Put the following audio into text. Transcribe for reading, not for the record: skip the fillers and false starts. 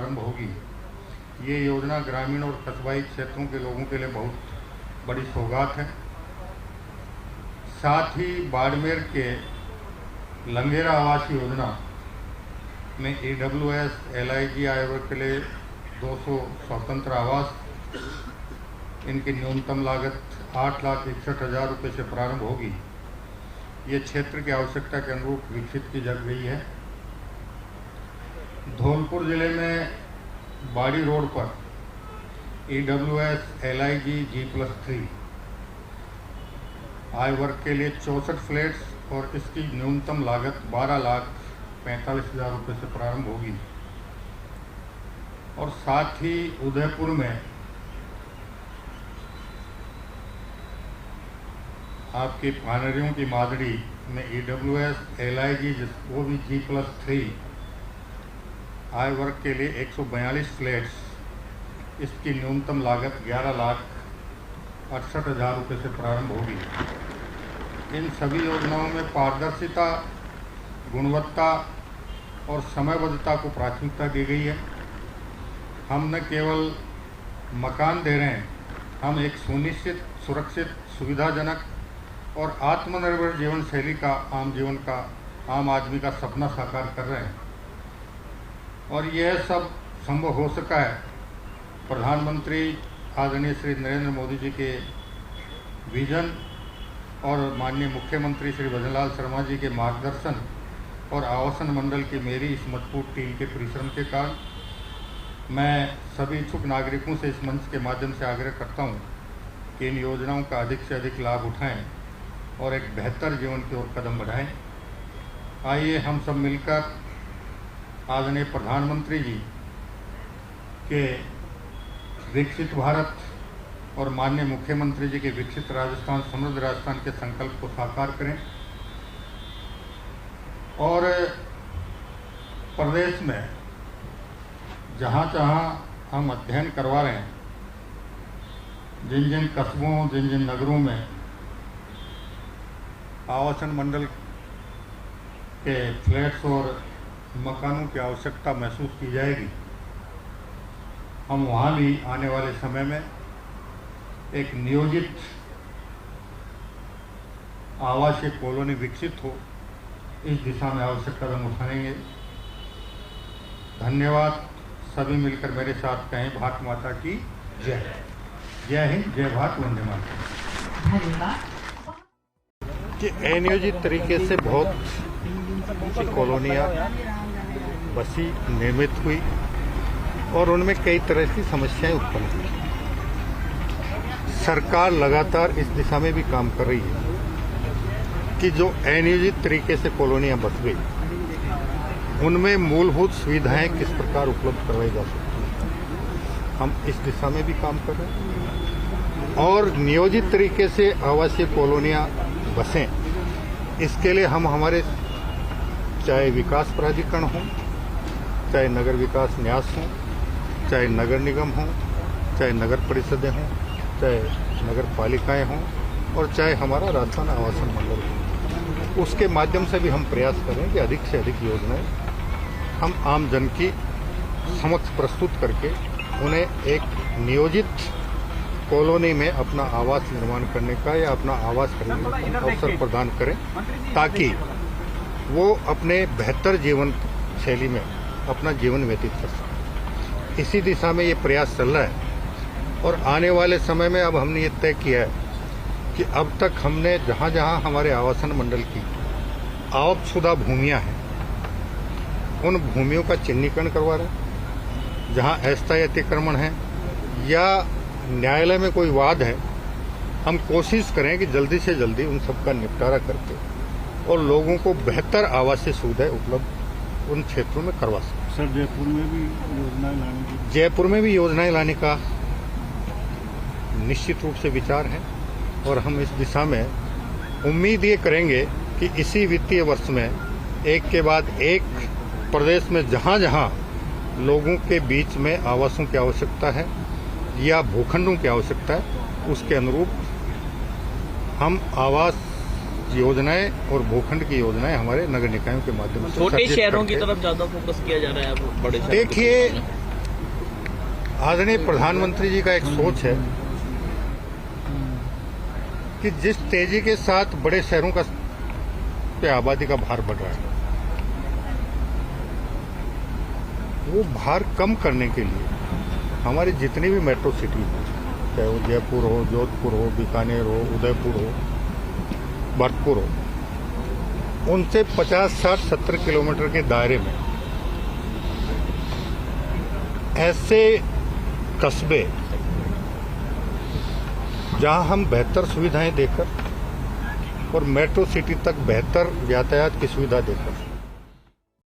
प्रारंभ होगी। ये योजना ग्रामीण और कस्बाई क्षेत्रों के लोगों के लिए बहुत बड़ी सौगात है। साथ ही बाड़मेर के लंगेरा आवास योजना में EWS LIG आय वर्ग के लिए 200 स्वतंत्र आवास, इनकी न्यूनतम लागत 8,61,000 रुपये से प्रारंभ होगी। ये क्षेत्र की आवश्यकता के अनुरूप विकसित की जा गई है। धौलपुर जिले में बाड़ी रोड पर EWS LIG G+3 आय वर्ग के लिए 64 फ्लैट्स और इसकी न्यूनतम लागत 12,45,000 रुपये से प्रारंभ होगी। और साथ ही उदयपुर में आपकी पानरियों की मादड़ी में EWS LIG वो भी G+3 आय वर्ग के लिए 142 फ्लैट्स, इसकी न्यूनतम लागत 11,68,000 रुपये से प्रारंभ होगी। इन सभी योजनाओं में पारदर्शिता, गुणवत्ता और समयबद्धता को प्राथमिकता दी गई है। हम न केवल मकान दे रहे हैं, हम एक सुनिश्चित, सुरक्षित, सुविधाजनक और आत्मनिर्भर जीवन शैली का आम आदमी का सपना साकार कर रहे हैं। और यह सब संभव हो सका है प्रधानमंत्री आदरणीय श्री नरेंद्र मोदी जी के विजन और माननीय मुख्यमंत्री श्री भजनलाल शर्मा जी के मार्गदर्शन और आवासन मंडल की मेरी इस मजबूत टीम के परिश्रम के कारण। मैं सभी इच्छुक नागरिकों से इस मंच के माध्यम से आग्रह करता हूं कि इन योजनाओं का अधिक से अधिक लाभ उठाएं और एक बेहतर जीवन की ओर कदम बढ़ाएं। आइए हम सब मिलकर आदरणीय प्रधानमंत्री जी के विकसित भारत और माननीय मुख्यमंत्री जी के विकसित राजस्थान, समृद्ध राजस्थान के संकल्प को साकार करें और प्रदेश में जहाँ जहाँ हम अध्ययन करवा रहे हैं, जिन जिन कस्बों, जिन जिन नगरों में आवासन मंडल के फ्लैट्स और मकानों की आवश्यकता महसूस की जाएगी, हम वहाँ भी आने वाले समय में एक नियोजित आवासीय कॉलोनी विकसित हो, इस दिशा में आवश्यक कदम उठाएंगे। धन्यवाद। सभी मिलकर मेरे साथ कहें, भारत माता की जय। जय हिंद, जय भारत, वंदे मातरम। धन्यवाद। कि अनियोजित तरीके से बहुत सी कॉलोनियाँ बसी, निर्मित हुई और उनमें कई तरह की समस्याएं उत्पन्न हुई। सरकार लगातार इस दिशा में भी काम कर रही है कि जो अनियोजित तरीके से कॉलोनियां बस गई, उनमें मूलभूत सुविधाएं किस प्रकार उपलब्ध करवाई जा सकती हैं। हम इस दिशा में भी काम कर रहे हैं और नियोजित तरीके से आवासीय कॉलोनियां बसें, इसके लिए हम हमारे चाहे विकास प्राधिकरण हो, चाहे नगर विकास न्यास हो, चाहे नगर निगम हो, चाहे नगर परिषदें हों, चाहे नगर पालिकाएँ हों और चाहे हमारा राजस्थान आवासन मंडल हो, उसके माध्यम से भी हम प्रयास करें कि अधिक से अधिक योजनाएं हम आम जन की समक्ष प्रस्तुत करके उन्हें एक नियोजित कॉलोनी में अपना आवास निर्माण करने का या अपना आवास खरीदने का अवसर प्रदान करें, ताकि वो अपने बेहतर जीवन शैली में अपना जीवन व्यतीत कर सकें। इसी दिशा में ये प्रयास चल रहा है और आने वाले समय में अब हमने ये तय किया है कि अब तक हमने जहाँ जहाँ हमारे आवासन मंडल की आवकशुदा भूमियाँ हैं, उन भूमियों का चिन्हीकरण करवा रहे हैं। जहाँ अस्थायी अतिक्रमण है या न्यायालय में कोई वाद है, हम कोशिश करें कि जल्दी से जल्दी उन सब का निपटारा करके और लोगों को बेहतर आवासीय सुविधाएं उपलब्ध उन क्षेत्रों में करवा सकें। सर, जयपुर में भी योजनाएं लाने की, जयपुर में भी योजनाएं लाने का निश्चित रूप से विचार है और हम इस दिशा में उम्मीद ये करेंगे कि इसी वित्तीय वर्ष में एक के बाद एक प्रदेश में जहाँ जहाँ लोगों के बीच में आवासों की आवश्यकता है या भूखंडों की आवश्यकता है, उसके अनुरूप हम आवास योजनाएं और भूखंड की योजनाएं हमारे नगर निकायों के माध्यम से छोटे शहरों की तरफ ज्यादा फोकस किया जा रहा है। बड़े देखिए, आदरणीय प्रधानमंत्री जी का एक सोच है कि जिस तेजी के साथ बड़े शहरों का पे आबादी का भार बढ़ रहा है, वो भार कम करने के लिए हमारी जितनी भी मेट्रो सिटी हैं, चाहे वो जयपुर हो, जोधपुर हो, बीकानेर हो, उदयपुर हो, भरतपुर हो, उनसे 50, 60, 70 किलोमीटर के दायरे में ऐसे कस्बे जहां हम बेहतर सुविधाएं देकर और मेट्रो सिटी तक बेहतर यातायात की सुविधा देकर